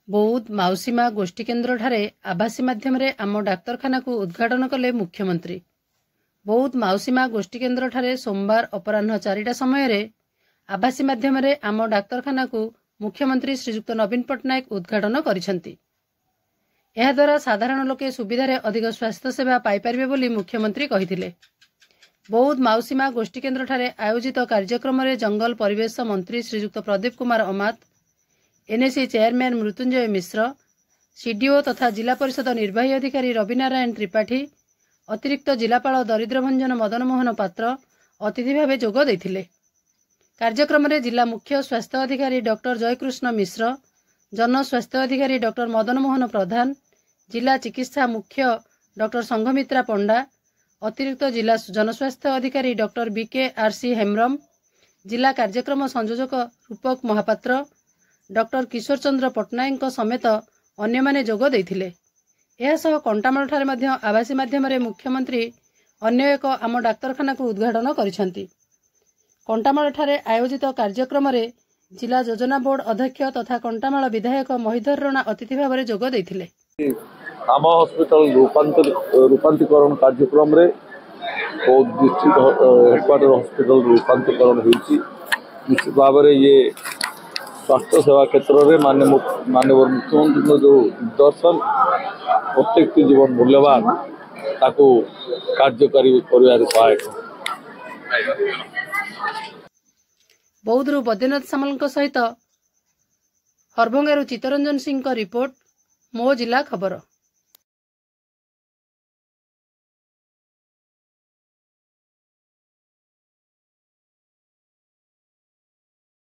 बौद्ध माउसीमा गोष्ठी केन्द्र ठारे आभासी माध्यम आम डाक्तरखाना को उद्घाटन कले मुख्यमंत्री। बौद्ध माउसीमा गोष्ठी केन्द्र ठारे सोमवार अपराह्न 4टा समय आभासी माध्यम आम डाक्तरखाना को मुख्यमंत्री श्रीजुक्त नवीन पट्टनायक उद्घाटन करिसेंती। एहा द्वारा साधारण लोके सुविधारे अधिक स्वास्थ्य सेवा पाइपारिबे बोली मुख्यमंत्री कहिथिले। बौद्ध माउसीमा गोष्ठी केन्द्र ठारे आयोजित कार्यक्रम रे जंगल परिवेश मंत्री श्रीजुक्त प्रदीप कुमार अमात, एनएसी चेयरमैन मृत्युंजय मिश्र, सीडीओ तथा जिला परिषद निर्वाही अधिकारी रविनारायण त्रिपाठी, अतिरिक्त जिलापाल दरिद्रभंजन मदन मोहन पात्र अतिथि भाव जोग देथिले। कार्यक्रम रे जिला मुख्य स्वास्थ्य अधिकारी डॉक्टर जयकृष्ण मिश्र, जन स्वास्थ्य अधिकारी डॉक्टर मदन मोहन प्रधान, जिला चिकित्सा मुख्य डॉक्टर संघमित्रा पंडा, अतिरिक्त जिला जनस्वास्थ्य अधिकारी डॉक्टर बीके हेम्ब्रम, जिला कार्यक्रम संयोजक रूपक महापात्र, डॉक्टर किशोर चंद्र पट्टनायक समेत अन्य माने जोग देथिले। एहा सह कंटामाल ठारे मध्य आवासी माध्यम रे मुख्यमंत्री अन्य एक आम डाक्तरखाना को उद्घाटन करिसेंती। कंटामाल ठारे आयोजित कार्यक्रम रे जिला योजना बोर्ड अध्यक्ष तथा कंटामाल विधायक महिधर राणा अतिथि भाव में जोग देथिले। आम हॉस्पिटल रूपांतरीकरण कार्यक्रम रे डिस्ट्रिक्ट हेडक्वार्टर हॉस्पिटल रूपांतरीकरण होइछि। निश्चित भाव में ये स्वास्थ्य सेवा क्षेत्र में माननीय मुख्यमंत्री जो दर्शन प्रत्येक जीवन मूल्यवान ताकू कार्यकारी कर सहायक। बौद्धरू बैद्यनाथ सामल सहित हरभंगारू चित्तरंजन सिंह रिपोर्ट, मो जिला खबर।